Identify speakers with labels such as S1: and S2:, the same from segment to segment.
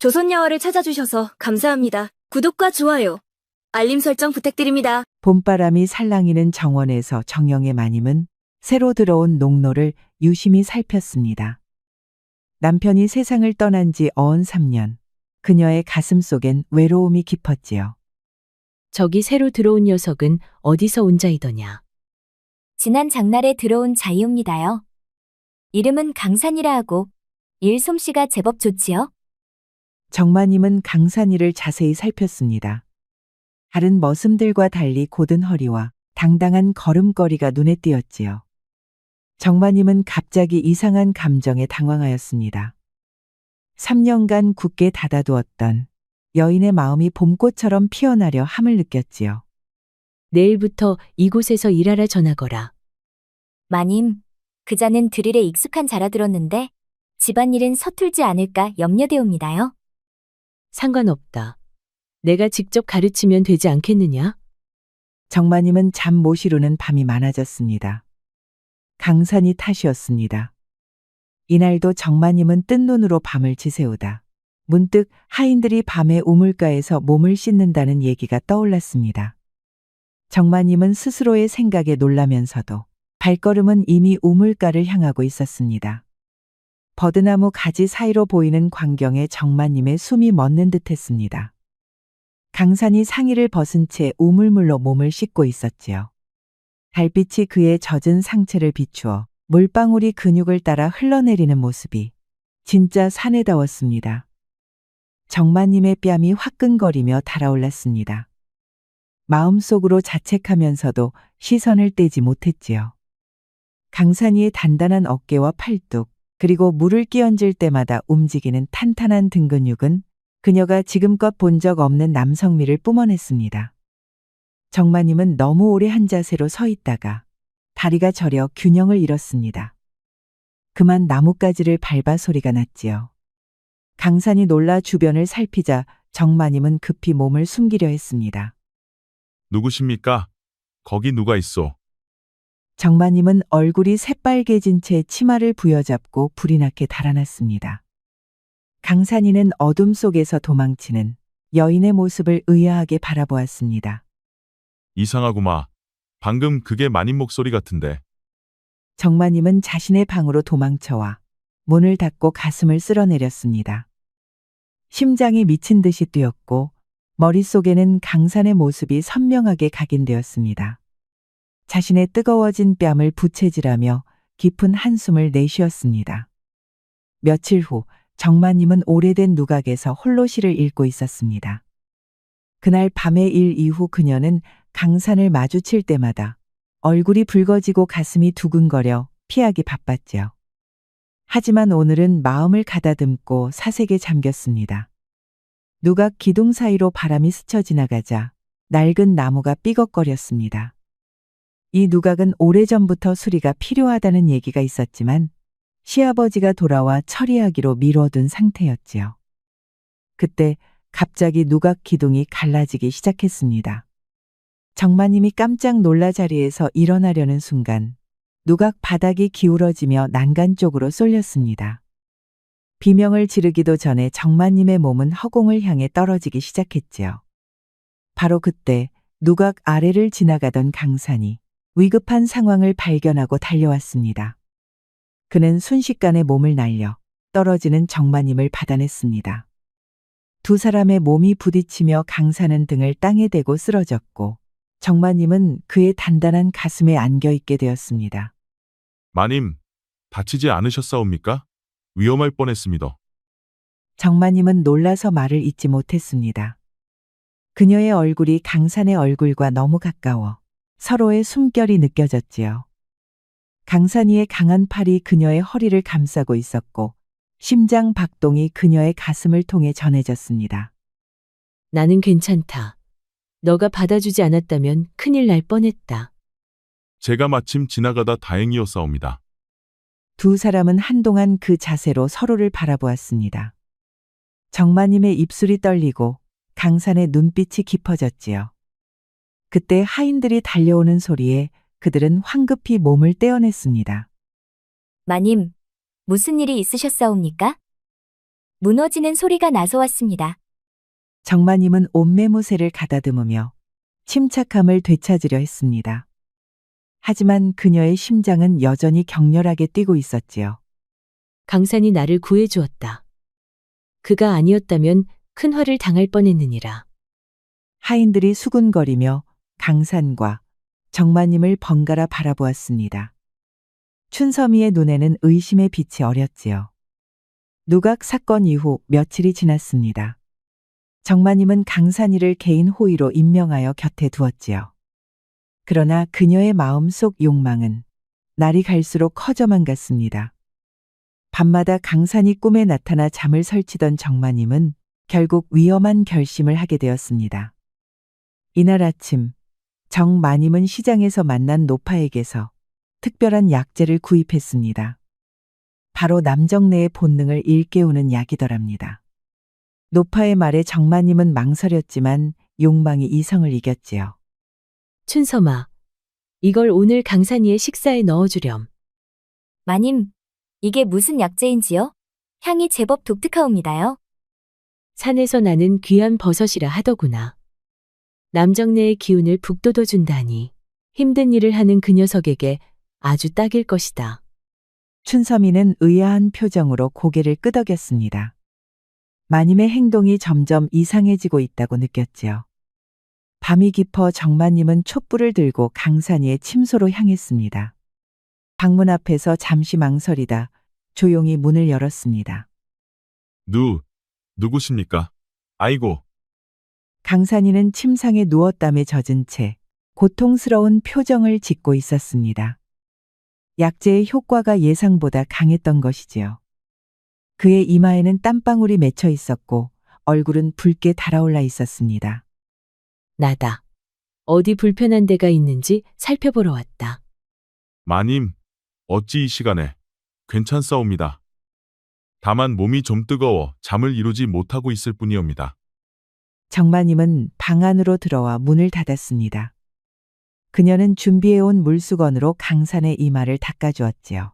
S1: 조선야화를 찾아주셔서 감사합니다. 구독과 좋아요, 알림 설정 부탁드립니다.
S2: 봄바람이 살랑이는 정원에서 정영의 마님은 새로 들어온 농노를 유심히 살폈습니다. 남편이 세상을 떠난 지 어언 3년. 그녀의 가슴 속엔 외로움이 깊었지요.
S3: 저기 새로 들어온 녀석은 어디서 온 자이더냐.
S4: 지난 장날에 들어온 자이옵니다요. 이름은 강산이라 하고 일 솜씨가 제법 좋지요.
S2: 정마님은 강산이를 자세히 살폈습니다. 다른 머슴들과 달리 곧은 허리와 당당한 걸음걸이가 눈에 띄었지요. 정마님은 갑자기 이상한 감정에 당황하였습니다. 3년간 굳게 닫아두었던 여인의 마음이 봄꽃처럼 피어나려 함을 느꼈지요.
S3: 내일부터 이곳에서 일하라 전하거라.
S4: 마님, 그자는 드릴에 익숙한 자라 들었는데 집안일은 서툴지 않을까 염려되옵니다요.
S3: 상관없다. 내가 직접 가르치면 되지 않겠느냐?
S2: 정마님은 잠 못 이루는 밤이 많아졌습니다. 강산이 탓이었습니다. 이날도 정마님은 뜬 눈으로 밤을 지새우다 문득 하인들이 밤에 우물가에서 몸을 씻는다는 얘기가 떠올랐습니다. 정마님은 스스로의 생각에 놀라면서도 발걸음은 이미 우물가를 향하고 있었습니다. 버드나무 가지 사이로 보이는 광경에 정마님의 숨이 멎는 듯했습니다. 강산이 상의를 벗은 채 우물물로 몸을 씻고 있었지요. 달빛이 그의 젖은 상체를 비추어 물방울이 근육을 따라 흘러내리는 모습이 진짜 사내다웠습니다. 정마님의 뺨이 화끈거리며 달아올랐습니다. 마음속으로 자책하면서도 시선을 떼지 못했지요. 강산이의 단단한 어깨와 팔뚝, 그리고 물을 끼얹을 때마다 움직이는 탄탄한 등 근육은 그녀가 지금껏 본 적 없는 남성미를 뿜어냈습니다. 정마님은 너무 오래 한 자세로 서 있다가 다리가 저려 균형을 잃었습니다. 그만 나뭇가지를 밟아 소리가 났지요. 강산이 놀라 주변을 살피자 정마님은 급히 몸을 숨기려 했습니다.
S5: 누구십니까? 거기 누가 있소?
S2: 정마님은 얼굴이 새빨개진 채 치마를 부여잡고 불이 나게 달아났습니다. 강산이는 어둠 속에서 도망치는 여인의 모습을 의아하게 바라보았습니다.
S5: 이상하구마. 방금 그게 마님 목소리 같은데.
S2: 정마님은 자신의 방으로 도망쳐와 문을 닫고 가슴을 쓸어내렸습니다. 심장이 미친 듯이 뛰었고 머릿속에는 강산의 모습이 선명하게 각인되었습니다. 자신의 뜨거워진 뺨을 부채질하며 깊은 한숨을 내쉬었습니다. 며칠 후 정마님은 오래된 누각에서 홀로 시를 읽고 있었습니다. 그날 밤의 일 이후 그녀는 강산을 마주칠 때마다 얼굴이 붉어지고 가슴이 두근거려 피하기 바빴지요. 하지만 오늘은 마음을 가다듬고 사색에 잠겼습니다. 누각 기둥 사이로 바람이 스쳐 지나가자 낡은 나무가 삐걱거렸습니다. 이 누각은 오래전부터 수리가 필요하다는 얘기가 있었지만 시아버지가 돌아와 처리하기로 미뤄둔 상태였지요. 그때 갑자기 누각 기둥이 갈라지기 시작했습니다. 정마님이 깜짝 놀라 자리에서 일어나려는 순간 누각 바닥이 기울어지며 난간 쪽으로 쏠렸습니다. 비명을 지르기도 전에 정마님의 몸은 허공을 향해 떨어지기 시작했지요. 바로 그때 누각 아래를 지나가던 강산이 위급한 상황을 발견하고 달려왔습니다. 그는 순식간에 몸을 날려 떨어지는 정마님을 받아냈습니다. 두 사람의 몸이 부딪히며 강산은 등을 땅에 대고 쓰러졌고 정마님은 그의 단단한 가슴에 안겨있게 되었습니다.
S5: 마님, 다치지 않으셨사옵니까? 위험할 뻔했습니다.
S2: 정마님은 놀라서 말을 잇지 못했습니다. 그녀의 얼굴이 강산의 얼굴과 너무 가까워 서로의 숨결이 느껴졌지요. 강산이의 강한 팔이 그녀의 허리를 감싸고 있었고 심장 박동이 그녀의 가슴을 통해 전해졌습니다.
S3: 나는 괜찮다. 너가 받아주지 않았다면 큰일 날 뻔했다.
S5: 제가 마침 지나가다 다행이었사옵니다.
S2: 두 사람은 한동안 그 자세로 서로를 바라보았습니다. 정마님의 입술이 떨리고 강산의 눈빛이 깊어졌지요. 그때 하인들이 달려오는 소리에 그들은 황급히 몸을 떼어냈습니다.
S4: 마님, 무슨 일이 있으셨사옵니까? 무너지는 소리가 나서왔습니다.
S2: 정마님은 옷매무새를 가다듬으며 침착함을 되찾으려 했습니다. 하지만 그녀의 심장은 여전히 격렬하게 뛰고 있었지요.
S3: 강산이 나를 구해주었다. 그가 아니었다면 큰 화를 당할 뻔했느니라.
S2: 하인들이 수군거리며 강산과 정마님을 번갈아 바라보았습니다. 춘섬이의 눈에는 의심의 빛이 어렸지요. 누각 사건 이후 며칠이 지났습니다. 정마님은 강산이를 개인 호위로 임명하여 곁에 두었지요. 그러나 그녀의 마음속 욕망은 날이 갈수록 커져만 갔습니다. 밤마다 강산이 꿈에 나타나 잠을 설치던 정마님은 결국 위험한 결심을 하게 되었습니다. 이날 아침, 정마님은 시장에서 만난 노파에게서 특별한 약재를 구입했습니다. 바로 남정네의 본능을 일깨우는 약이더랍니다. 노파의 말에 정마님은 망설였지만 욕망이 이성을 이겼지요.
S3: 춘섬아, 이걸 오늘 강산이의 식사에 넣어주렴.
S4: 마님, 이게 무슨 약재인지요? 향이 제법 독특하옵니다요.
S3: 산에서 나는 귀한 버섯이라 하더구나. 남정네의 기운을 북돋워준다니 힘든 일을 하는 그 녀석에게 아주 딱일 것이다.
S2: 춘섬이는 의아한 표정으로 고개를 끄덕였습니다. 마님의 행동이 점점 이상해지고 있다고 느꼈지요. 밤이 깊어 정마님은 촛불을 들고 강산이의 침소로 향했습니다. 방문 앞에서 잠시 망설이다 조용히 문을 열었습니다.
S5: 누구십니까? 아이고,
S2: 강산이는 침상에 누워 땀에 젖은 채 고통스러운 표정을 짓고 있었습니다. 약재의 효과가 예상보다 강했던 것이지요. 그의 이마에는 땀방울이 맺혀 있었고 얼굴은 붉게 달아올라 있었습니다.
S3: 나다. 어디 불편한 데가 있는지 살펴보러 왔다.
S5: 마님, 어찌 이 시간에 괜찮사옵니다. 다만 몸이 좀 뜨거워 잠을 이루지 못하고 있을 뿐이옵니다.
S2: 정마님은 방 안으로 들어와 문을 닫았습니다. 그녀는 준비해온 물수건으로 강산의 이마를 닦아주었지요.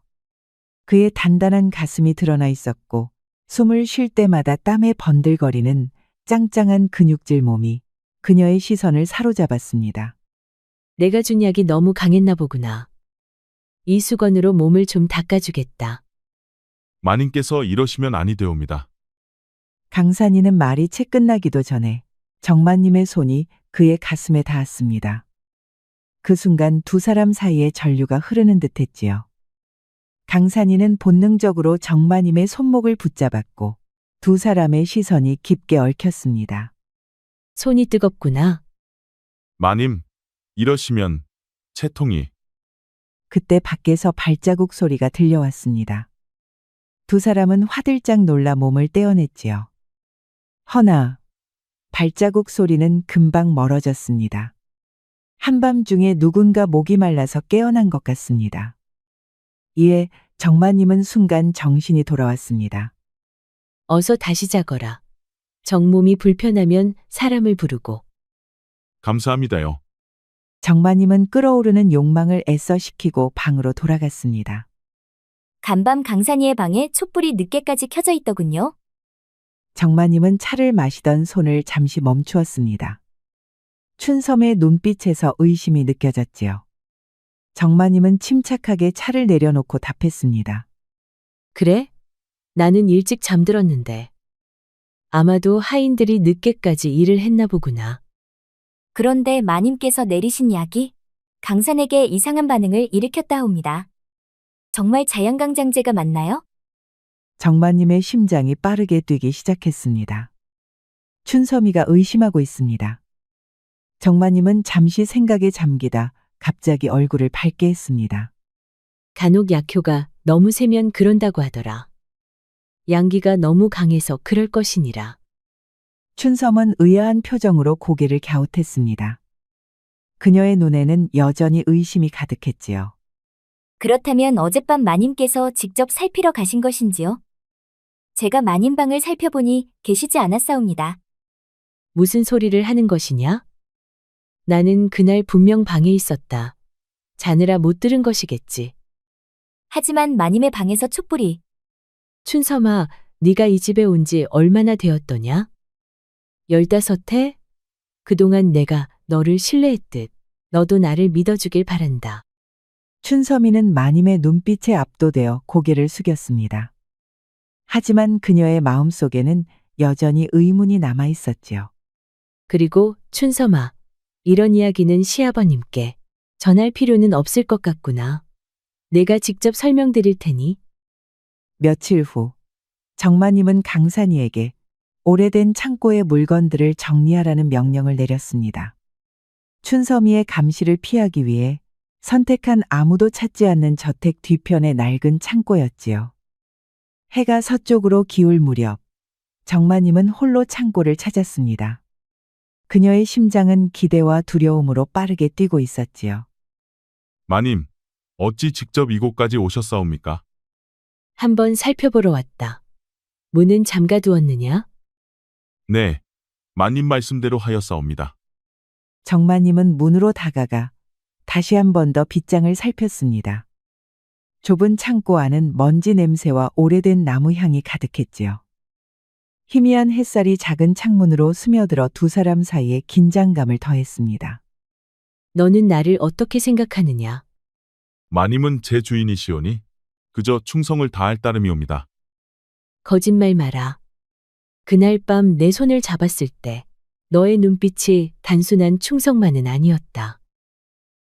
S2: 그의 단단한 가슴이 드러나 있었고 숨을 쉴 때마다 땀에 번들거리는 짱짱한 근육질 몸이 그녀의 시선을 사로잡았습니다.
S3: 내가 준 약이 너무 강했나 보구나. 이 수건으로 몸을 좀 닦아주겠다.
S5: 마님께서 이러시면 아니 되옵니다.
S2: 강산이는 말이 채 끝나기도 전에 정마님의 손이 그의 가슴에 닿았습니다. 그 순간 두 사람 사이에 전류가 흐르는 듯했지요. 강산이는 본능적으로 정마님의 손목을 붙잡았고 두 사람의 시선이 깊게 얽혔습니다.
S3: 손이 뜨겁구나.
S5: 마님, 이러시면 채통이.
S2: 그때 밖에서 발자국 소리가 들려왔습니다. 두 사람은 화들짝 놀라 몸을 떼어냈지요. 허나 발자국 소리는 금방 멀어졌습니다. 한밤중에 누군가 목이 말라서 깨어난 것 같습니다. 이에 정마님은 순간 정신이 돌아왔습니다.
S3: 어서 다시 자거라. 정몸이 불편하면 사람을 부르고.
S5: 감사합니다요.
S2: 정마님은 끓어오르는 욕망을 애써 식히고 방으로 돌아갔습니다.
S4: 간밤 강산이의 방에 촛불이 늦게까지 켜져 있더군요.
S2: 정마님은 차를 마시던 손을 잠시 멈추었습니다. 춘섬의 눈빛에서 의심이 느껴졌지요. 정마님은 침착하게 차를 내려놓고 답했습니다.
S3: 그래? 나는 일찍 잠들었는데. 아마도 하인들이 늦게까지 일을 했나 보구나.
S4: 그런데 마님께서 내리신 약이 강산에게 이상한 반응을 일으켰다옵니다. 정말 자양강장제가 맞나요?
S2: 정마님의 심장이 빠르게 뛰기 시작했습니다. 춘섬이가 의심하고 있습니다. 정마님은 잠시 생각에 잠기다 갑자기 얼굴을 밝게 했습니다.
S3: 간혹 약효가 너무 세면 그런다고 하더라. 양기가 너무 강해서 그럴 것이니라.
S2: 춘섬은 의아한 표정으로 고개를 갸웃했습니다. 그녀의 눈에는 여전히 의심이 가득했지요.
S4: 그렇다면 어젯밤 마님께서 직접 살피러 가신 것인지요? 제가 마님 방을 살펴보니 계시지 않았사옵니다.
S3: 무슨 소리를 하는 것이냐? 나는 그날 분명 방에 있었다. 자느라 못 들은 것이겠지.
S4: 하지만 마님의 방에서 촛불이.
S3: 춘섬아, 네가 이 집에 온 지 얼마나 되었더냐? 15해? 그동안 내가 너를 신뢰했듯 너도 나를 믿어주길 바란다.
S2: 춘서미는 마님의 눈빛에 압도되어 고개를 숙였습니다. 하지만 그녀의 마음속에는 여전히 의문이 남아 있었지요.
S3: 그리고 춘서마, 이런 이야기는 시아버님께 전할 필요는 없을 것 같구나. 내가 직접 설명드릴 테니.
S2: 며칠 후 정마님은 강산이에게 오래된 창고의 물건들을 정리하라는 명령을 내렸습니다. 춘서미의 감시를 피하기 위해 선택한 아무도 찾지 않는 저택 뒤편의 낡은 창고였지요. 해가 서쪽으로 기울 무렵 정마님은 홀로 창고를 찾았습니다. 그녀의 심장은 기대와 두려움으로 빠르게 뛰고 있었지요.
S5: 마님, 어찌 직접 이곳까지 오셨사옵니까?
S3: 한번 살펴보러 왔다. 문은 잠가 두었느냐?
S5: 네, 마님 말씀대로 하였사옵니다.
S2: 정마님은 문으로 다가가 다시 한 번 더 빗장을 살폈습니다. 좁은 창고 안은 먼지 냄새와 오래된 나무 향이 가득했지요. 희미한 햇살이 작은 창문으로 스며들어 두 사람 사이에 긴장감을 더했습니다.
S3: 너는 나를 어떻게 생각하느냐?
S5: 마님은 제 주인이시오니 그저 충성을 다할 따름이옵니다.
S3: 거짓말 마라. 그날 밤 내 손을 잡았을 때 너의 눈빛이 단순한 충성만은 아니었다.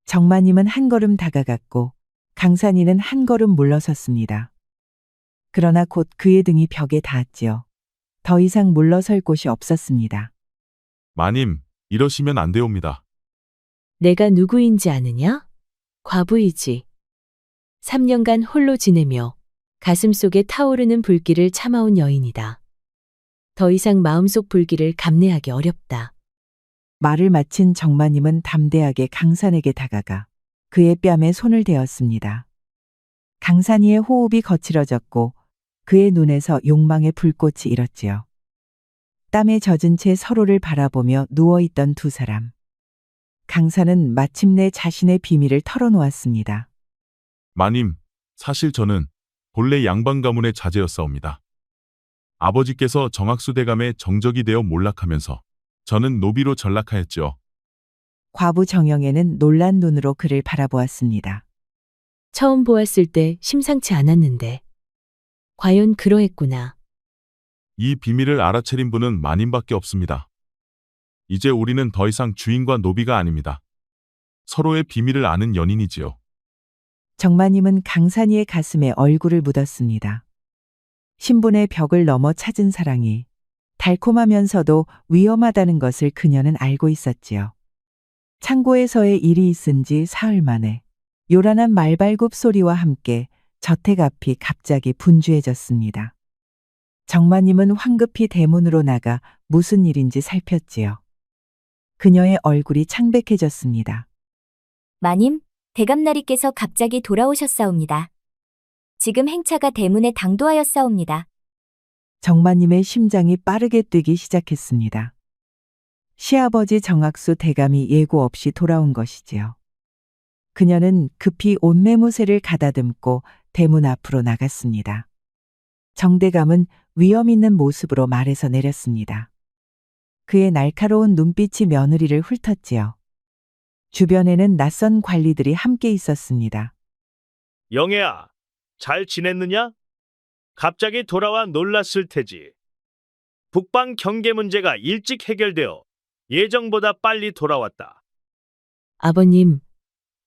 S2: 정마님은 한 걸음 다가갔고 강산이는 한 걸음 물러섰습니다. 그러나 곧 그의 등이 벽에 닿았지요. 더 이상 물러설 곳이 없었습니다.
S5: 마님, 이러시면 안 되옵니다.
S3: 내가 누구인지 아느냐? 과부이지. 3년간 홀로 지내며 가슴속에 타오르는 불길을 참아온 여인이다. 더 이상 마음속 불길을 감내하기 어렵다.
S2: 말을 마친 정마님은 담대하게 강산에게 다가가 그의 뺨에 손을 대었습니다. 강산이의 호흡이 거칠어졌고 그의 눈에서 욕망의 불꽃이 일었지요. 땀에 젖은 채 서로를 바라보며 누워있던 두 사람. 강산은 마침내 자신의 비밀을 털어놓았습니다.
S5: 마님, 사실 저는 본래 양반 가문의 자제였사옵니다. 아버지께서 정학수 대감의 정적이 되어 몰락하면서 저는 노비로 전락하였죠.
S2: 과부 정영애는 놀란 눈으로 그를 바라보았습니다.
S3: 처음 보았을 때 심상치 않았는데. 과연 그러했구나.
S5: 이 비밀을 알아차린 분은 마님밖에 없습니다. 이제 우리는 더 이상 주인과 노비가 아닙니다. 서로의 비밀을 아는 연인이지요.
S2: 정마님은 강산이의 가슴에 얼굴을 묻었습니다. 신분의 벽을 넘어 찾은 사랑이 달콤하면서도 위험하다는 것을 그녀는 알고 있었지요. 창고에서의 일이 있은 지 사흘 만에 요란한 말발굽 소리와 함께 저택 앞이 갑자기 분주해졌습니다. 정마님은 황급히 대문으로 나가 무슨 일인지 살폈지요. 그녀의 얼굴이 창백해졌습니다.
S4: 마님, 대감나리께서 갑자기 돌아오셨사옵니다. 지금 행차가 대문에 당도하였사옵니다.
S2: 정마님의 심장이 빠르게 뛰기 시작했습니다. 시아버지 정학수 대감이 예고 없이 돌아온 것이지요. 그녀는 급히 옷매무새를 가다듬고 대문 앞으로 나갔습니다. 정대감은 위험 있는 모습으로 말에서 내렸습니다. 그의 날카로운 눈빛이 며느리를 훑었지요. 주변에는 낯선 관리들이 함께 있었습니다.
S6: 영애야, 잘 지냈느냐? 갑자기 돌아와 놀랐을 테지. 북방 경계 문제가 일찍 해결되어 예정보다 빨리 돌아왔다.
S3: 아버님,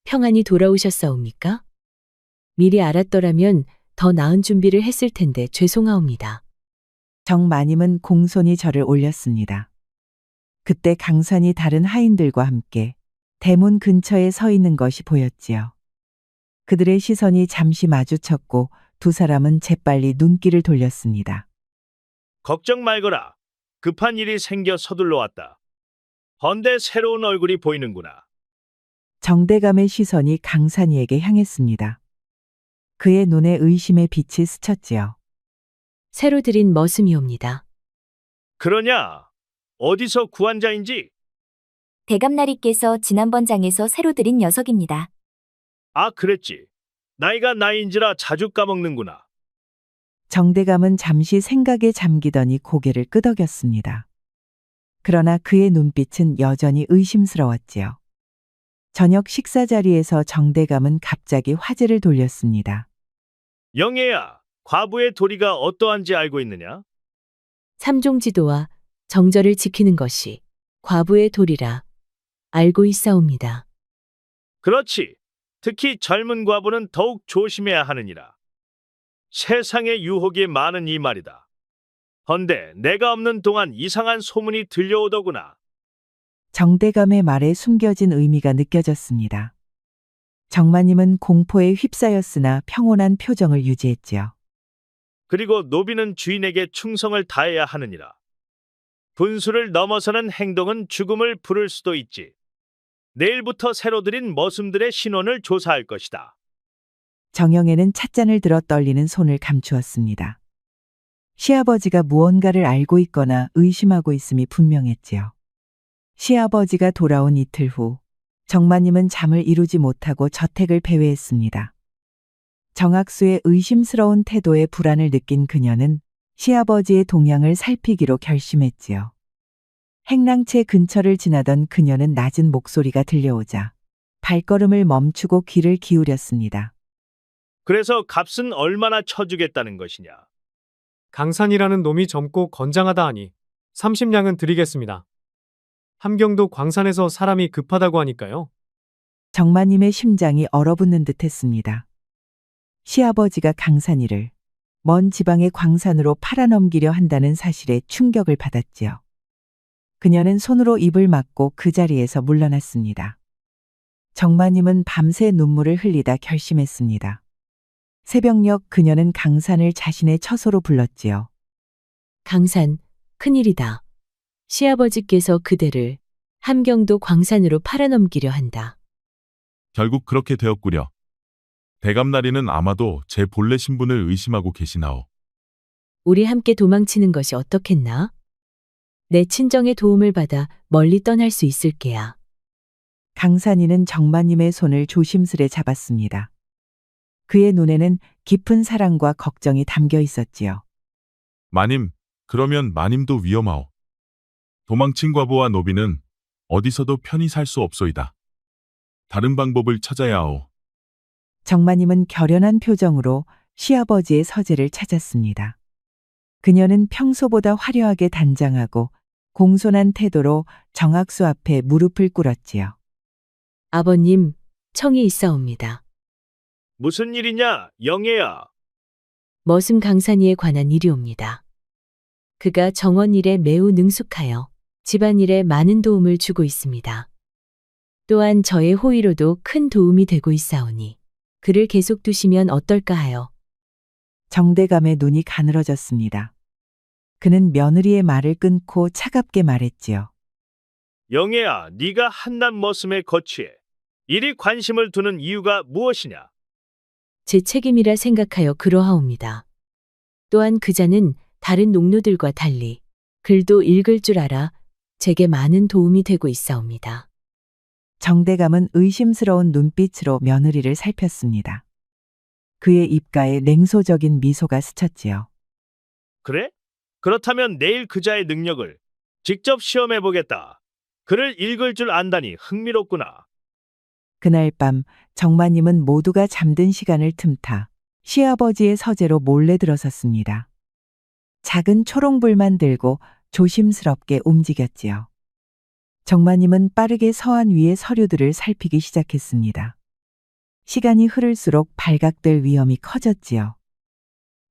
S3: 평안히 돌아오셨사옵니까? 미리 알았더라면 더 나은 준비를 했을 텐데 죄송하옵니다.
S2: 정마님은 공손히 절을 올렸습니다. 그때 강산이 다른 하인들과 함께 대문 근처에 서 있는 것이 보였지요. 그들의 시선이 잠시 마주쳤고 두 사람은 재빨리 눈길을 돌렸습니다.
S6: 걱정 말거라. 급한 일이 생겨 서둘러 왔다. 헌데 새로운 얼굴이 보이는구나.
S2: 정대감의 시선이 강산이에게 향했습니다. 그의 눈에 의심의 빛이 스쳤지요.
S3: 새로 들인 머슴이옵니다.
S6: 그러냐? 어디서 구한 자인지?
S4: 대감나리께서 지난번 장에서 새로 들인 녀석입니다.
S6: 아, 그랬지. 나이가 나이인지라 자주 까먹는구나.
S2: 정대감은 잠시 생각에 잠기더니 고개를 끄덕였습니다. 그러나 그의 눈빛은 여전히 의심스러웠지요. 저녁 식사 자리에서 정대감은 갑자기 화제를 돌렸습니다.
S6: 영애야, 과부의 도리가 어떠한지 알고 있느냐?
S3: 삼종지도와 정절을 지키는 것이 과부의 도리라 알고 있사옵니다.
S6: 그렇지. 특히 젊은 과부는 더욱 조심해야 하느니라. 세상에 유혹이 많은 이 말이다. 헌데 내가 없는 동안 이상한 소문이 들려오더구나.
S2: 정대감의 말에 숨겨진 의미가 느껴졌습니다. 정마님은 공포에 휩싸였으나 평온한 표정을 유지했지요.
S6: 그리고 노비는 주인에게 충성을 다해야 하느니라. 분수를 넘어서는 행동은 죽음을 부를 수도 있지. 내일부터 새로 들인 머슴들의 신원을 조사할 것이다.
S2: 정영애는 찻잔을 들어 떨리는 손을 감추었습니다. 시아버지가 무언가를 알고 있거나 의심하고 있음이 분명했지요. 시아버지가 돌아온 이틀 후 정마님은 잠을 이루지 못하고 저택을 배회했습니다. 정학수의 의심스러운 태도에 불안을 느낀 그녀는 시아버지의 동향을 살피기로 결심했지요. 행랑채 근처를 지나던 그녀는 낮은 목소리가 들려오자 발걸음을 멈추고 귀를 기울였습니다.
S6: 그래서 값은 얼마나 쳐주겠다는 것이냐?
S7: 강산이라는 놈이 젊고 건장하다 하니 30냥은 드리겠습니다. 함경도 광산에서 사람이 급하다고 하니까요.
S2: 정마님의 심장이 얼어붙는 듯했습니다. 시아버지가 강산이를 먼 지방의 광산으로 팔아넘기려 한다는 사실에 충격을 받았지요. 그녀는 손으로 입을 막고 그 자리에서 물러났습니다. 정마님은 밤새 눈물을 흘리다 결심했습니다. 새벽녘 그녀는 강산을 자신의 처소로 불렀지요.
S3: 강산, 큰일이다. 시아버지께서 그대를 함경도 광산으로 팔아넘기려 한다.
S5: 결국 그렇게 되었구려. 대감나리는 아마도 제 본래 신분을 의심하고 계시나오.
S3: 우리 함께 도망치는 것이 어떻겠나? 내 친정의 도움을 받아 멀리 떠날 수 있을 게야.
S2: 강산이는 정마님의 손을 조심스레 잡았습니다. 그의 눈에는 깊은 사랑과 걱정이 담겨 있었지요.
S5: 마님, 그러면 마님도 위험하오. 도망친 과부와 노비는 어디서도 편히 살 수 없소이다. 다른 방법을 찾아야 하오.
S2: 정마님은 결연한 표정으로 시아버지의 서재를 찾았습니다. 그녀는 평소보다 화려하게 단장하고 공손한 태도로 정학수 앞에 무릎을 꿇었지요.
S3: 아버님, 청이 있사옵니다.
S6: 무슨 일이냐, 영애야?
S3: 머슴 강산이에 관한 일이옵니다. 그가 정원 일에 매우 능숙하여 집안일에 많은 도움을 주고 있습니다. 또한 저의 호의로도 큰 도움이 되고 있사오니 그를 계속 두시면 어떨까 하여.
S2: 정대감의 눈이 가늘어졌습니다. 그는 며느리의 말을 끊고 차갑게 말했지요.
S6: 영애야, 네가 한낱 머슴에 거취해 이리 관심을 두는 이유가 무엇이냐?
S3: 제 책임이라 생각하여 그러하옵니다. 또한 그자는 다른 농노들과 달리 글도 읽을 줄 알아 제게 많은 도움이 되고 있사옵니다.
S2: 정대감은 의심스러운 눈빛으로 며느리를 살폈습니다. 그의 입가에 냉소적인 미소가 스쳤지요.
S6: 그래? 그렇다면 내일 그자의 능력을 직접 시험해 보겠다. 글을 읽을 줄 안다니 흥미롭구나.
S2: 그날 밤 정마님은 모두가 잠든 시간을 틈타 시아버지의 서재로 몰래 들어섰습니다. 작은 초롱불만 들고 조심스럽게 움직였지요. 정마님은 빠르게 서한 위의 서류들을 살피기 시작했습니다. 시간이 흐를수록 발각될 위험이 커졌지요.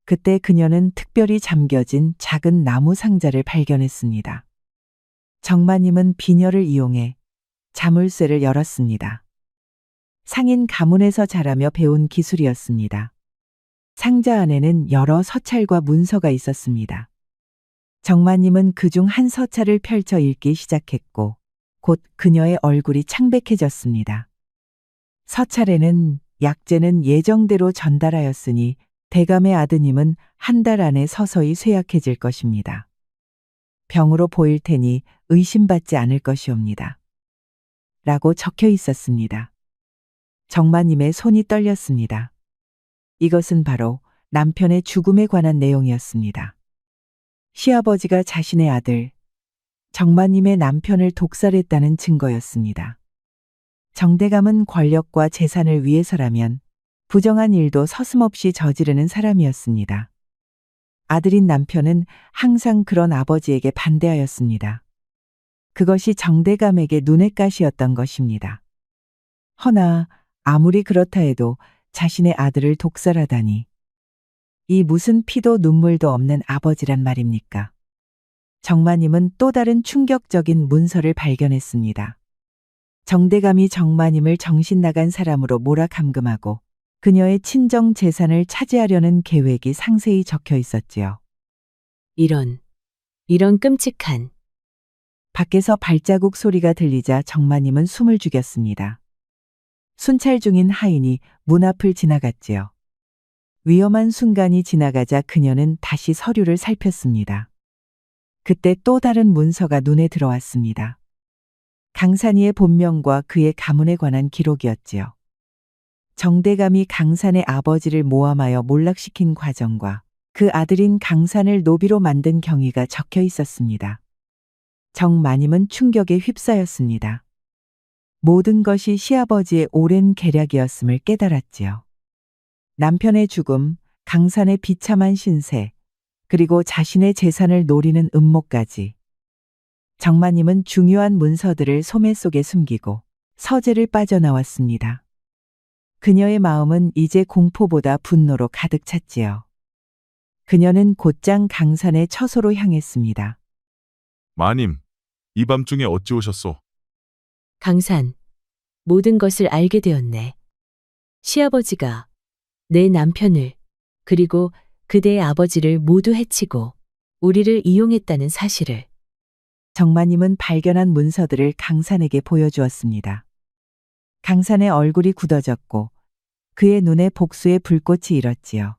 S2: 그때 그녀는 특별히 잠겨진 작은 나무 상자를 발견했습니다. 정마님은 비녀를 이용해 자물쇠를 열었습니다. 상인 가문에서 자라며 배운 기술이었습니다. 상자 안에는 여러 서찰과 문서가 있었습니다. 정마님은 그중 한 서찰을 펼쳐 읽기 시작했고 곧 그녀의 얼굴이 창백해졌습니다. 서찰에는 약재는 예정대로 전달하였으니 대감의 아드님은 한 달 안에 서서히 쇠약해질 것입니다. 병으로 보일 테니 의심받지 않을 것이옵니다. 라고 적혀 있었습니다. 정마님의 손이 떨렸습니다. 이것은 바로 남편의 죽음에 관한 내용이었습니다. 시아버지가 자신의 아들, 정마님의 남편을 독살했다는 증거였습니다. 정대감은 권력과 재산을 위해서라면 부정한 일도 서슴없이 저지르는 사람이었습니다. 아들인 남편은 항상 그런 아버지에게 반대하였습니다. 그것이 정대감에게 눈의 가시였던 것입니다. 허나 아무리 그렇다 해도 자신의 아들을 독살하다니. 이 무슨 피도 눈물도 없는 아버지란 말입니까? 정마님은 또 다른 충격적인 문서를 발견했습니다. 정대감이 정마님을 정신 나간 사람으로 몰아감금하고 그녀의 친정 재산을 차지하려는 계획이 상세히 적혀 있었지요.
S3: 이런 끔찍한.
S2: 밖에서 발자국 소리가 들리자 정마님은 숨을 죽였습니다. 순찰 중인 하인이 문 앞을 지나갔지요. 위험한 순간이 지나가자 그녀는 다시 서류를 살폈습니다. 그때 또 다른 문서가 눈에 들어왔습니다. 강산이의 본명과 그의 가문에 관한 기록이었지요. 정대감이 강산의 아버지를 모함하여 몰락시킨 과정과 그 아들인 강산을 노비로 만든 경위가 적혀 있었습니다. 정마님은 충격에 휩싸였습니다. 모든 것이 시아버지의 오랜 계략이었음을 깨달았지요. 남편의 죽음, 강산의 비참한 신세, 그리고 자신의 재산을 노리는 음모까지. 정마님은 중요한 문서들을 소매 속에 숨기고 서재를 빠져나왔습니다. 그녀의 마음은 이제 공포보다 분노로 가득 찼지요. 그녀는 곧장 강산의 처소로 향했습니다.
S5: 마님, 이 밤중에 어찌 오셨소?
S3: 강산, 모든 것을 알게 되었네. 시아버지가 내 남편을 그리고 그대의 아버지를 모두 해치고 우리를 이용했다는 사실을.
S2: 정마님은 발견한 문서들을 강산에게 보여주었습니다. 강산의 얼굴이 굳어졌고 그의 눈에 복수의 불꽃이 일었지요.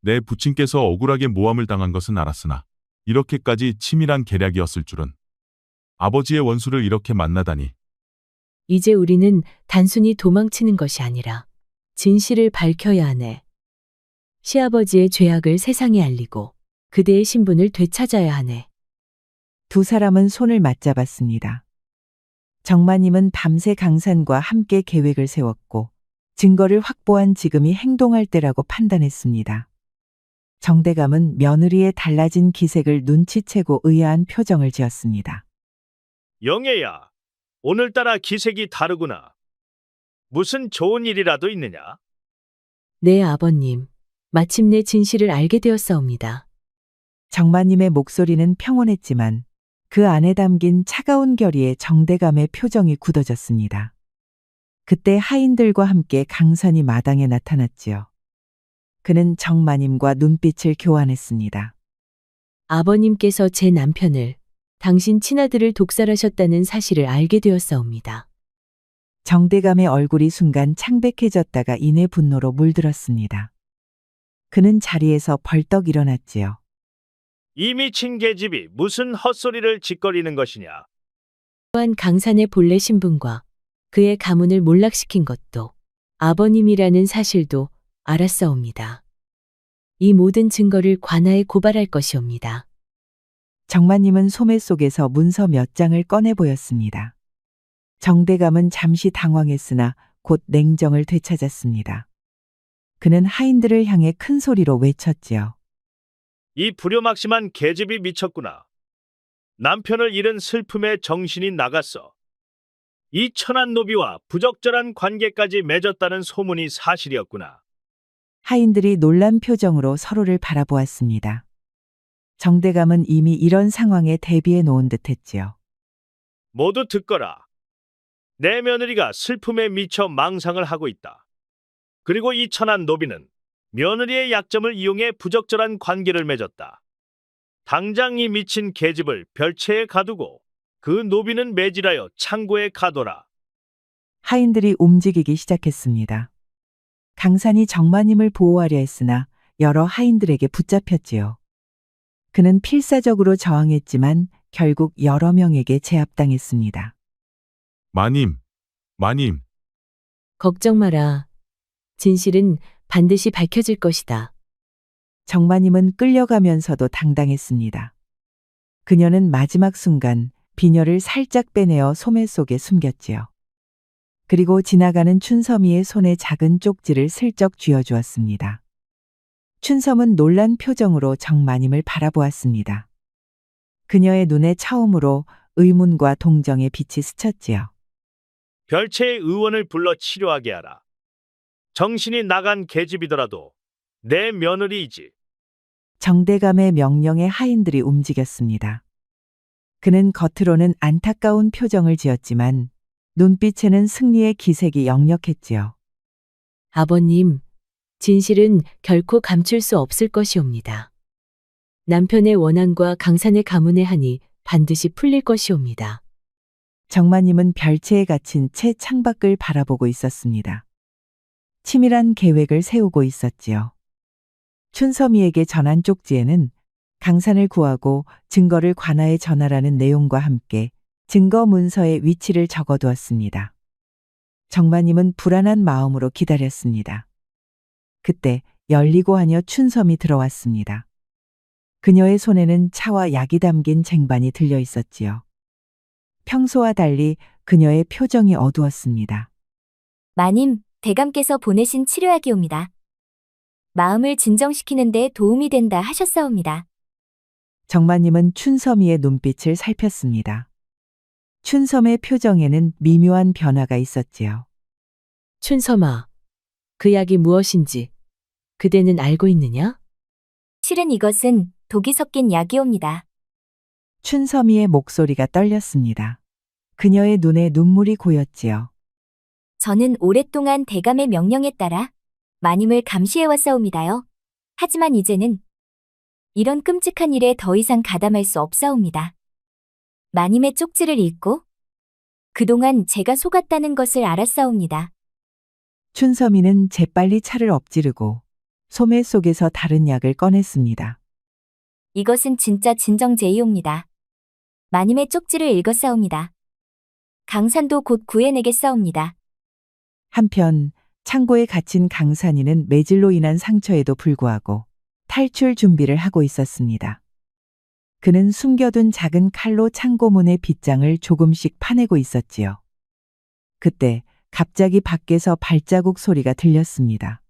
S5: 내 부친께서 억울하게 모함을 당한 것은 알았으나 이렇게까지 치밀한 계략이었을 줄은. 아버지의 원수를 이렇게 만나다니.
S3: 이제 우리는 단순히 도망치는 것이 아니라 진실을 밝혀야 하네. 시아버지의 죄악을 세상에 알리고 그대의 신분을 되찾아야 하네.
S2: 두 사람은 손을 맞잡았습니다. 정마님은 밤새 강산과 함께 계획을 세웠고 증거를 확보한 지금이 행동할 때라고 판단했습니다. 정대감은 며느리의 달라진 기색을 눈치채고 의아한 표정을 지었습니다.
S6: 영애야, 오늘따라 기색이 다르구나. 무슨 좋은 일이라도 있느냐?
S3: 네, 아버님. 마침내 진실을 알게 되었사옵니다.
S2: 정마님의 목소리는 평온했지만 그 안에 담긴 차가운 결의에 정대감의 표정이 굳어졌습니다. 그때 하인들과 함께 강산이 마당에 나타났지요. 그는 정마님과 눈빛을 교환했습니다.
S3: 아버님께서 제 남편을, 당신 친아들을 독살하셨다는 사실을 알게 되었사옵니다.
S2: 정대감의 얼굴이 순간 창백해졌다가 이내 분노로 물들었습니다. 그는 자리에서 벌떡 일어났지요.
S6: 이 미친 계집이 무슨 헛소리를 짓거리는 것이냐?
S3: 또한 강산의 본래 신분과 그의 가문을 몰락시킨 것도 아버님이라는 사실도 알았사옵니다. 이 모든 증거를 관아에 고발할 것이옵니다.
S2: 정마님은 소매 속에서 문서 몇 장을 꺼내 보였습니다. 정대감은 잠시 당황했으나 곧 냉정을 되찾았습니다. 그는 하인들을 향해 큰 소리로 외쳤지요.
S6: 이 불효막심한 계집이 미쳤구나. 남편을 잃은 슬픔에 정신이 나갔어. 이 천한 노비와 부적절한 관계까지 맺었다는 소문이 사실이었구나.
S2: 하인들이 놀란 표정으로 서로를 바라보았습니다. 정대감은 이미 이런 상황에 대비해 놓은 듯했지요.
S6: 모두 듣거라. 내 며느리가 슬픔에 미쳐 망상을 하고 있다. 그리고 이 천한 노비는 며느리의 약점을 이용해 부적절한 관계를 맺었다. 당장 이 미친 계집을 별채에 가두고 그 노비는 매질하여 창고에 가둬라.
S2: 하인들이 움직이기 시작했습니다. 강산이 정마님을 보호하려 했으나 여러 하인들에게 붙잡혔지요. 그는 필사적으로 저항했지만 결국 여러 명에게 제압당했습니다.
S5: 마님, 마님.
S3: 걱정 마라. 진실은 반드시 밝혀질 것이다.
S2: 정마님은 끌려가면서도 당당했습니다. 그녀는 마지막 순간 비녀를 살짝 빼내어 소매 속에 숨겼지요. 그리고 지나가는 춘섬이의 손에 작은 쪽지를 슬쩍 쥐어주었습니다. 춘섬은 놀란 표정으로 정마님을 바라보았습니다. 그녀의 눈에 처음으로 의문과 동정의 빛이 스쳤지요.
S6: 별채의 의원을 불러 치료하게 하라. 정신이 나간 계집이더라도 내 며느리이지.
S2: 정대감의 명령에 하인들이 움직였습니다. 그는 겉으로는 안타까운 표정을 지었지만 눈빛에는 승리의 기색이 역력했지요.
S3: 아버님, 진실은 결코 감출 수 없을 것이옵니다. 남편의 원한과 강산의 가문의 한이 반드시 풀릴 것이옵니다.
S2: 정마님은 별채에 갇힌 채 창밖을 바라보고 있었습니다. 치밀한 계획을 세우고 있었지요. 춘섬이에게 전한 쪽지에는 강산을 구하고 증거를 관아에 전하라는 내용과 함께 증거 문서의 위치를 적어두었습니다. 정마님은 불안한 마음으로 기다렸습니다. 그때 열리고 하녀 춘섬이 들어왔습니다. 그녀의 손에는 차와 약이 담긴 쟁반이 들려 있었지요. 평소와 달리 그녀의 표정이 어두웠습니다.
S4: 마님, 대감께서 보내신 치료약이옵니다. 마음을 진정시키는 데 도움이 된다 하셨사옵니다.
S2: 정마님은 춘섬이의 눈빛을 살폈습니다. 춘섬의 표정에는 미묘한 변화가 있었지요.
S3: 춘섬아, 그 약이 무엇인지 그대는 알고 있느냐?
S4: 실은 이것은 독이 섞인 약이옵니다.
S2: 춘섬이의 목소리가 떨렸습니다. 그녀의 눈에 눈물이 고였지요.
S4: 저는 오랫동안 대감의 명령에 따라 마님을 감시해왔사옵니다요. 하지만 이제는 이런 끔찍한 일에 더 이상 가담할 수 없사옵니다. 마님의 쪽지를 읽고 그동안 제가 속았다는 것을 알았사옵니다.
S2: 춘섬이는 재빨리 차를 엎지르고 소매 속에서 다른 약을 꺼냈습니다.
S4: 이것은 진짜 진정제이옵니다. 마님의 쪽지를 읽었사옵니다. 강산도 곧 구해내겠사옵니다.
S2: 한편 창고에 갇힌 강산이는 매질로 인한 상처에도 불구하고 탈출 준비를 하고 있었습니다. 그는 숨겨둔 작은 칼로 창고문의 빗장을 조금씩 파내고 있었지요. 그때 갑자기 밖에서 발자국 소리가 들렸습니다.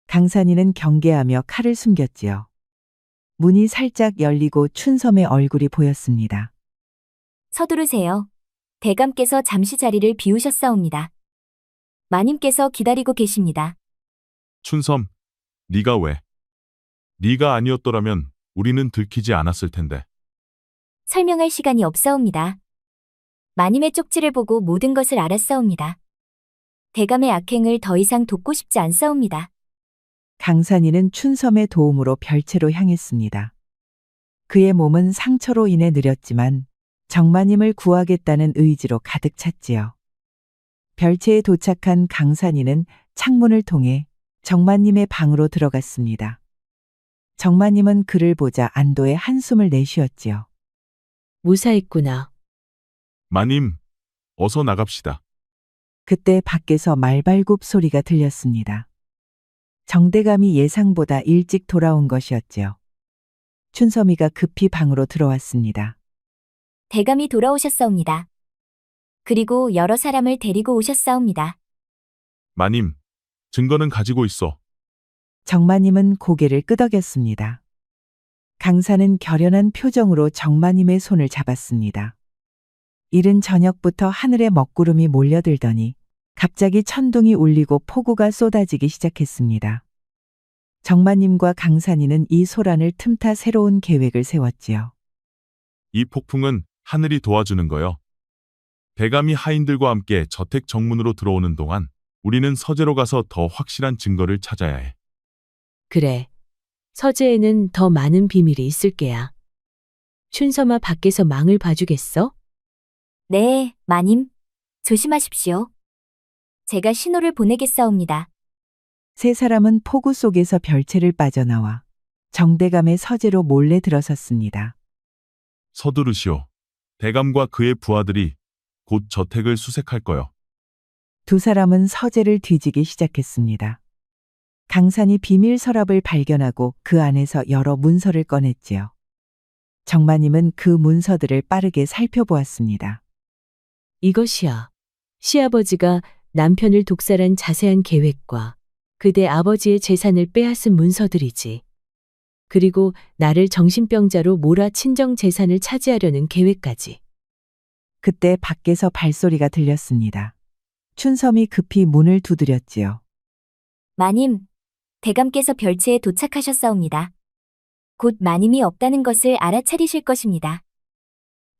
S2: 강산이는 경계하며 칼을 숨겼지요. 문이 살짝 열리고 춘섬의 얼굴이 보였습니다.
S4: 서두르세요. 대감께서 잠시 자리를 비우셨사옵니다. 마님께서 기다리고 계십니다.
S5: 춘섬, 네가 왜? 네가 아니었더라면 우리는 들키지 않았을 텐데.
S4: 설명할 시간이 없사옵니다. 마님의 쪽지를 보고 모든 것을 알았사옵니다. 대감의 악행을 더 이상 돕고 싶지 않사옵니다.
S2: 강산이는 춘섬의 도움으로 별채로 향했습니다. 그의 몸은 상처로 인해 느렸지만 정마님을 구하겠다는 의지로 가득 찼지요. 별채에 도착한 강산이는 창문을 통해 정마님의 방으로 들어갔습니다. 정마님은 그를 보자 안도의 한숨을 내쉬었지요.
S3: 무사했구나.
S5: 마님, 어서 나갑시다.
S2: 그때 밖에서 말발굽 소리가 들렸습니다. 정대감이 예상보다 일찍 돌아온 것이었지요. 춘섬이가 급히 방으로 들어왔습니다.
S4: 대감이 돌아오셨사옵니다. 그리고 여러 사람을 데리고 오셨사옵니다.
S5: 마님, 증거는 가지고 있어.
S2: 정마님은 고개를 끄덕였습니다. 강사는 결연한 표정으로 정마님의 손을 잡았습니다. 이른 저녁부터 하늘에 먹구름이 몰려들더니 갑자기 천둥이 울리고 폭우가 쏟아지기 시작했습니다. 정마님과 강산이는 이 소란을 틈타 새로운 계획을 세웠지요.
S5: 이 폭풍은 하늘이 도와주는 거요. 대감이 하인들과 함께 저택 정문으로 들어오는 동안 우리는 서재로 가서 더 확실한 증거를 찾아야 해.
S3: 그래. 서재에는 더 많은 비밀이 있을 게야. 춘섬아 밖에서 망을 봐주겠어?
S4: 네, 마님. 조심하십시오. 제가 신호를 보내겠사옵니다.
S2: 세 사람은 폭우 속에서 별채를 빠져나와 정대감의 서재로 몰래 들어섰습니다.
S5: 서두르시오. 대감과 그의 부하들이 곧 저택을 수색할 거요.
S2: 두 사람은 서재를 뒤지기 시작했습니다. 강산이 비밀 서랍을 발견하고 그 안에서 여러 문서를 꺼냈지요. 정마님은 그 문서들을 빠르게 살펴보았습니다.
S3: 이것이야. 시아버지가 남편을 독살한 자세한 계획과 그대 아버지의 재산을 빼앗은 문서들이지. 그리고 나를 정신병자로 몰아 친정 재산을 차지하려는 계획까지.
S2: 그때 밖에서 발소리가 들렸습니다. 춘섬이 급히 문을 두드렸지요.
S4: 마님, 대감께서 별채에 도착하셨사옵니다. 곧 마님이 없다는 것을 알아차리실 것입니다.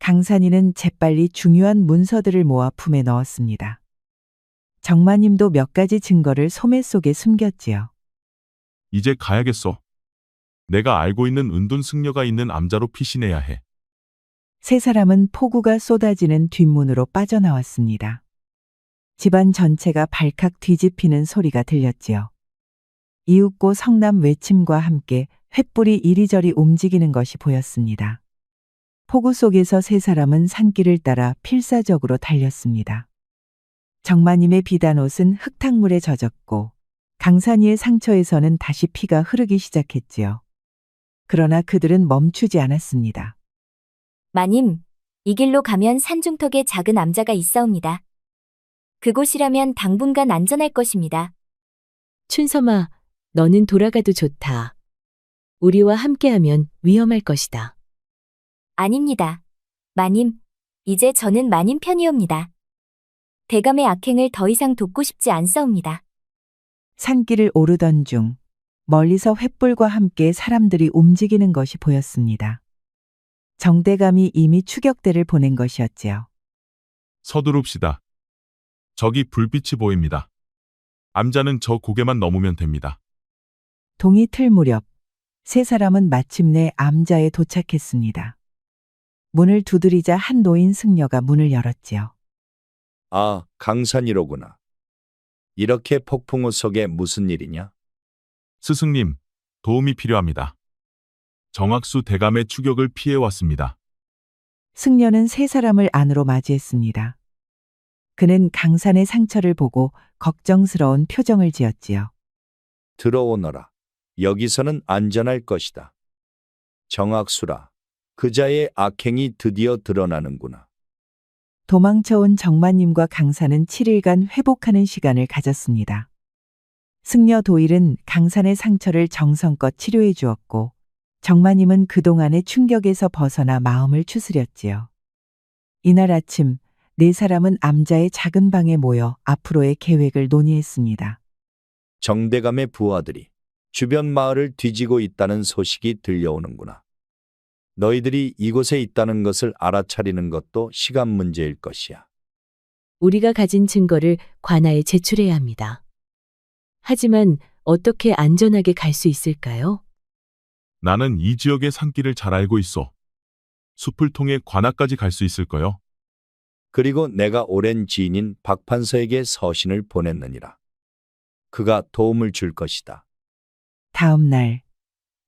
S2: 강산이는 재빨리 중요한 문서들을 모아 품에 넣었습니다. 정마님도 몇 가지 증거를 소매 속에 숨겼지요.
S5: 이제 가야겠어. 내가 알고 있는 은둔 승려가 있는 암자로 피신해야 해.
S2: 세 사람은 폭우가 쏟아지는 뒷문으로 빠져나왔습니다. 집안 전체가 발칵 뒤집히는 소리가 들렸지요. 이윽고 성남 외침과 함께 횃불이 이리저리 움직이는 것이 보였습니다. 폭우 속에서 세 사람은 산길을 따라 필사적으로 달렸습니다. 정마님의 비단옷은 흙탕물에 젖었고 강산이의 상처에서는 다시 피가 흐르기 시작했지요. 그러나 그들은 멈추지 않았습니다.
S4: 마님, 이 길로 가면 산중턱에 작은 암자가 있사옵니다. 그곳이라면 당분간 안전할 것입니다.
S3: 춘섬아, 너는 돌아가도 좋다. 우리와 함께하면 위험할 것이다.
S4: 아닙니다. 마님, 이제 저는 마님 편이옵니다. 대감의 악행을 더 이상 돕고 싶지 않사옵니다.
S2: 산길을 오르던 중 멀리서 횃불과 함께 사람들이 움직이는 것이 보였습니다. 정대감이 이미 추격대를 보낸 것이었지요.
S5: 서두릅시다. 저기 불빛이 보입니다. 암자는 저 고개만 넘으면 됩니다.
S2: 동이 틀 무렵 세 사람은 마침내 암자에 도착했습니다. 문을 두드리자 한 노인 승려가 문을 열었지요.
S8: 아, 강산이로구나. 이렇게 폭풍우 속에 무슨 일이냐?
S5: 스승님, 도움이 필요합니다. 정학수 대감의 추격을 피해왔습니다.
S2: 승려는 세 사람을 안으로 맞이했습니다. 그는 강산의 상처를 보고 걱정스러운 표정을 지었지요.
S8: 들어오너라. 여기서는 안전할 것이다. 정학수라, 그자의 악행이 드디어 드러나는구나.
S2: 도망쳐온 정마님과 강산은 7일간 회복하는 시간을 가졌습니다. 승려 도일은 강산의 상처를 정성껏 치료해 주었고 정마님은 그동안의 충격에서 벗어나 마음을 추스렸지요. 이날 아침 네 사람은 암자의 작은 방에 모여 앞으로의 계획을 논의했습니다.
S8: 정대감의 부하들이 주변 마을을 뒤지고 있다는 소식이 들려오는구나. 너희들이 이곳에 있다는 것을 알아차리는 것도 시간 문제일 것이야.
S3: 우리가 가진 증거를 관아에 제출해야 합니다. 하지만 어떻게 안전하게 갈 수 있을까요?
S5: 나는 이 지역의 산길을 잘 알고 있어. 숲을 통해 관악까지 갈 수 있을 거요.
S8: 그리고 내가 오랜 지인인 박판서에게 서신을 보냈느니라. 그가 도움을 줄 것이다.
S2: 다음 날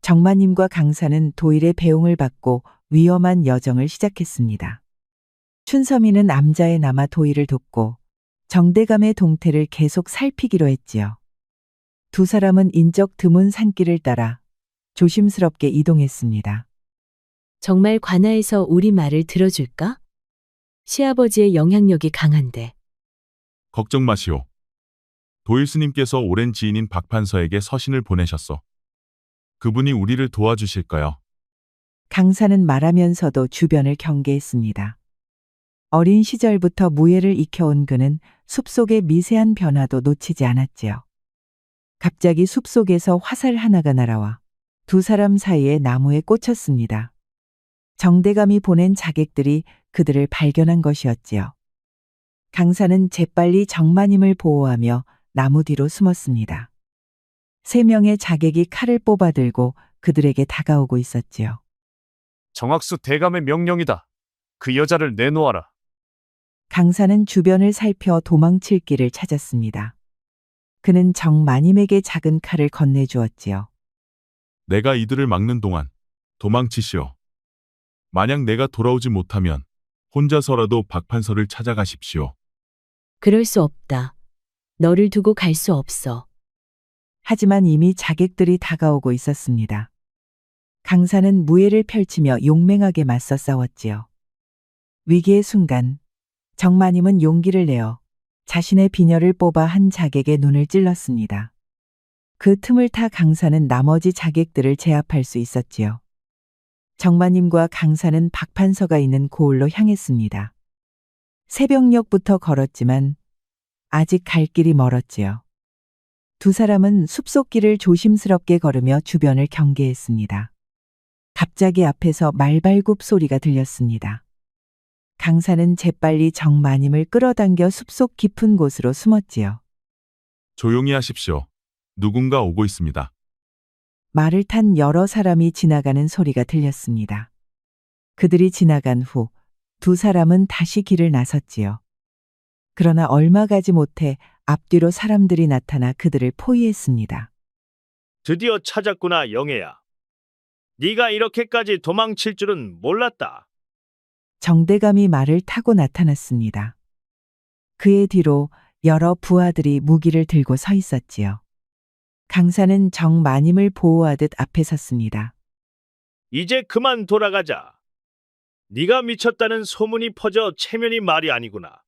S2: 정마님과 강산은 도일의 배웅을 받고 위험한 여정을 시작했습니다. 춘섬이는 암자에 남아 도일을 돕고 정대감의 동태를 계속 살피기로 했지요. 두 사람은 인적 드문 산길을 따라 조심스럽게 이동했습니다.
S3: 정말 관아에서 우리 말을 들어줄까? 시아버지의 영향력이 강한데.
S5: 걱정 마시오. 도일 스님께서 오랜 지인인 박판서에게 서신을 보내셨어. 그분이 우리를 도와주실 거요.
S2: 강산은 말하면서도 주변을 경계했습니다. 어린 시절부터 무예를 익혀온 그는 숲속의 미세한 변화도 놓치지 않았지요. 갑자기 숲속에서 화살 하나가 날아와 두 사람 사이에 나무에 꽂혔습니다. 정대감이 보낸 자객들이 그들을 발견한 것이었지요. 강산은 재빨리 정마님을 보호하며 나무 뒤로 숨었습니다. 3명의 자객이 칼을 뽑아들고 그들에게 다가오고 있었지요.
S9: 정학수 대감의 명령이다. 그 여자를 내놓아라.
S2: 강산은 주변을 살펴 도망칠 길을 찾았습니다. 그는 정마님에게 작은 칼을 건네주었지요.
S5: 내가 이들을 막는 동안 도망치시오. 만약 내가 돌아오지 못하면 혼자서라도 박판서를 찾아가십시오.
S3: 그럴 수 없다. 너를 두고 갈 수 없어.
S2: 하지만 이미 자객들이 다가오고 있었습니다. 강사는 무예를 펼치며 용맹하게 맞서 싸웠지요. 위기의 순간 정마님은 용기를 내어 자신의 비녀를 뽑아 한 자객의 눈을 찔렀습니다. 그 틈을 타 강사는 나머지 자객들을 제압할 수 있었지요. 정마님과 강사는 박판서가 있는 고을로 향했습니다. 새벽녘부터 걸었지만 아직 갈 길이 멀었지요. 두 사람은 숲속길을 조심스럽게 걸으며 주변을 경계했습니다. 갑자기 앞에서 말발굽 소리가 들렸습니다. 강사는 재빨리 정마님을 끌어당겨 숲속 깊은 곳으로 숨었지요.
S5: 조용히 하십시오. 누군가 오고 있습니다.
S2: 말을 탄 여러 사람이 지나가는 소리가 들렸습니다. 그들이 지나간 후 두 사람은 다시 길을 나섰지요. 그러나 얼마 가지 못해 앞뒤로 사람들이 나타나 그들을 포위했습니다.
S6: 드디어 찾았구나, 영애야. 네가 이렇게까지 도망칠 줄은 몰랐다.
S2: 정대감이 말을 타고 나타났습니다. 그의 뒤로 여러 부하들이 무기를 들고 서 있었지요. 강사는 정마님을 보호하듯 앞에 섰습니다.
S6: 이제 그만 돌아가자. 네가 미쳤다는 소문이 퍼져 체면이 말이 아니구나.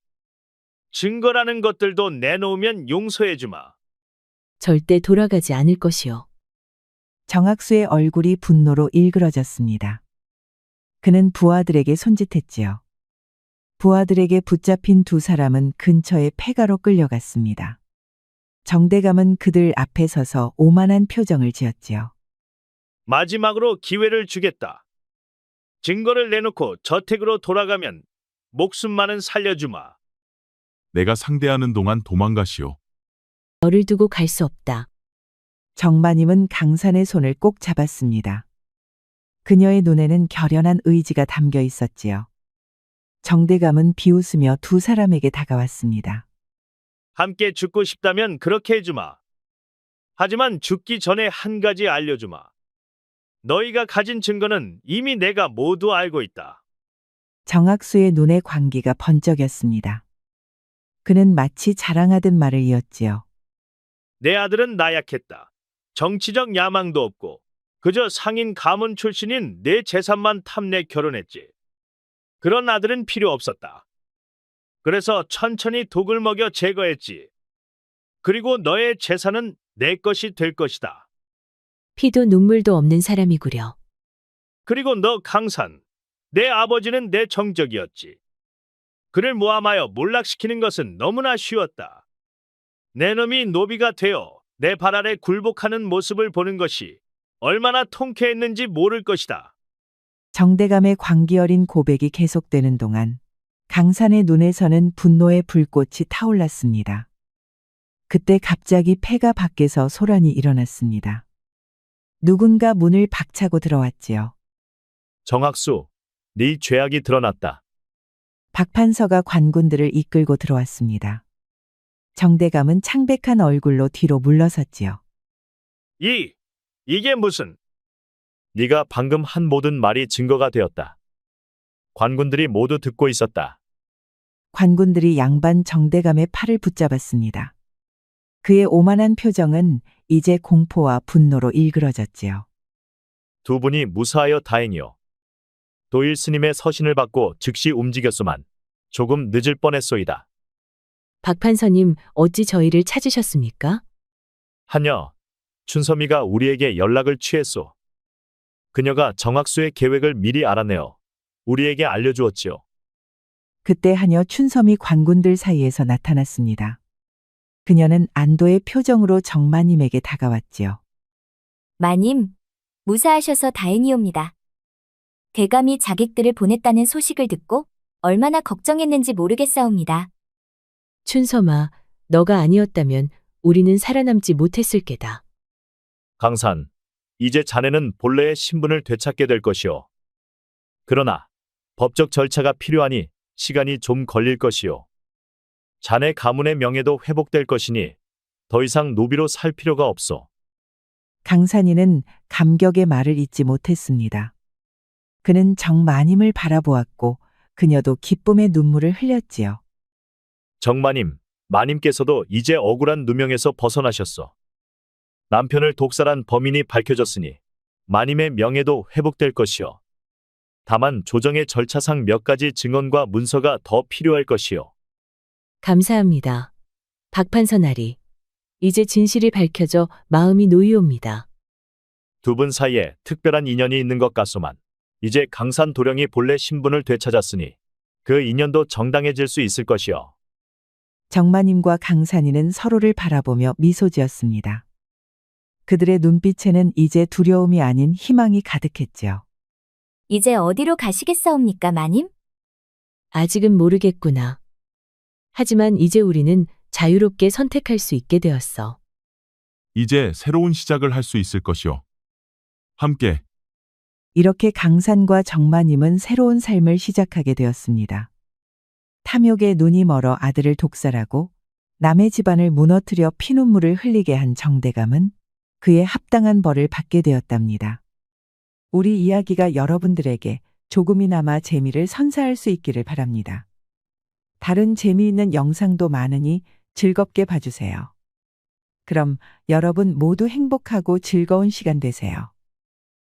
S6: 증거라는 것들도 내놓으면 용서해주마.
S3: 절대 돌아가지 않을 것이요.
S2: 정학수의 얼굴이 분노로 일그러졌습니다. 그는 부하들에게 손짓했지요. 부하들에게 붙잡힌 두 사람은 근처의 폐가로 끌려갔습니다. 정대감은 그들 앞에 서서 오만한 표정을 지었지요.
S6: 마지막으로 기회를 주겠다. 증거를 내놓고 저택으로 돌아가면 목숨만은 살려주마.
S5: 내가 상대하는 동안 도망가시오.
S3: 너를 두고 갈 수 없다.
S2: 정마님은 강산의 손을 꼭 잡았습니다. 그녀의 눈에는 결연한 의지가 담겨 있었지요. 정대감은 비웃으며 두 사람에게 다가왔습니다.
S6: 함께 죽고 싶다면 그렇게 해주마. 하지만 죽기 전에 한 가지 알려주마. 너희가 가진 증거는 이미 내가 모두 알고 있다.
S2: 정학수의 눈에 광기가 번쩍였습니다. 그는 마치 자랑하듯 말을 이었지요.
S6: 내 아들은 나약했다. 정치적 야망도 없고 그저 상인 가문 출신인 내 재산만 탐내 결혼했지. 그런 아들은 필요 없었다. 그래서 천천히 독을 먹여 제거했지. 그리고 너의 재산은 내 것이 될 것이다.
S3: 피도 눈물도 없는 사람이구려.
S6: 그리고 너 강산, 내 아버지는 내 정적이었지. 그를 모함하여 몰락시키는 것은 너무나 쉬웠다. 내 놈이 노비가 되어 내 발 아래 굴복하는 모습을 보는 것이 얼마나 통쾌했는지 모를 것이다.
S2: 정대감의 광기 어린 고백이 계속되는 동안 강산의 눈에서는 분노의 불꽃이 타올랐습니다. 그때 갑자기 폐가 밖에서 소란이 일어났습니다. 누군가 문을 박차고 들어왔지요.
S6: 정학수, 네 죄악이 드러났다.
S2: 박판서가 관군들을 이끌고 들어왔습니다. 정대감은 창백한 얼굴로 뒤로 물러섰지요.
S6: 이게 무슨? 네가 방금 한 모든 말이 증거가 되었다. 관군들이 모두 듣고 있었다.
S2: 관군들이 양반 정대감의 팔을 붙잡았습니다. 그의 오만한 표정은 이제 공포와 분노로 일그러졌지요.
S6: 두 분이 무사하여 다행이요. 도일 스님의 서신을 받고 즉시 움직였소만 조금 늦을 뻔했소이다.
S3: 박판서님, 어찌 저희를 찾으셨습니까?
S6: 하녀, 춘섬이가 우리에게 연락을 취했소. 그녀가 정학수의 계획을 미리 알아내어 우리에게 알려주었지요.
S2: 그때 하녀 춘섬이 관군들 사이에서 나타났습니다. 그녀는 안도의 표정으로 정마님에게 다가왔지요.
S4: 마님, 무사하셔서 다행이옵니다. 대감이 자객들을 보냈다는 소식을 듣고 얼마나 걱정했는지 모르겠사옵니다.
S3: 춘섬아, 너가 아니었다면 우리는 살아남지 못했을 게다.
S6: 강산, 이제 자네는 본래의 신분을 되찾게 될 것이오. 그러나 법적 절차가 필요하니 시간이 좀 걸릴 것이오. 자네 가문의 명예도 회복될 것이니 더 이상 노비로 살 필요가 없소.
S2: 강산이는 감격의 말을 잇지 못했습니다. 그는 정마님을 바라보았고 그녀도 기쁨의 눈물을 흘렸지요.
S6: 정마님, 마님께서도 이제 억울한 누명에서 벗어나셨소. 남편을 독살한 범인이 밝혀졌으니 마님의 명예도 회복될 것이요. 다만 조정의 절차상 몇 가지 증언과 문서가 더 필요할 것이요.
S3: 감사합니다. 박 판서나리. 이제 진실이 밝혀져 마음이 놓이옵니다.
S6: 두 분 사이에 특별한 인연이 있는 것 같소만 이제 강산 도령이 본래 신분을 되찾았으니 그 인연도 정당해질 수 있을 것이요.
S2: 정마님과 강산이는 서로를 바라보며 미소 지었습니다. 그들의 눈빛에는 이제 두려움이 아닌 희망이 가득했지요.
S4: 이제 어디로 가시겠사옵니까, 마님?
S3: 아직은 모르겠구나. 하지만 이제 우리는 자유롭게 선택할 수 있게 되었어.
S5: 이제 새로운 시작을 할 수 있을 것이요. 함께
S2: 이렇게 강산과 정마님은 새로운 삶을 시작하게 되었습니다. 탐욕에 눈이 멀어 아들을 독살하고 남의 집안을 무너뜨려 피눈물을 흘리게 한 정대감은 그에 합당한 벌을 받게 되었답니다. 우리 이야기가 여러분들에게 조금이나마 재미를 선사할 수 있기를 바랍니다. 다른 재미있는 영상도 많으니 즐겁게 봐주세요. 그럼 여러분 모두 행복하고 즐거운 시간 되세요.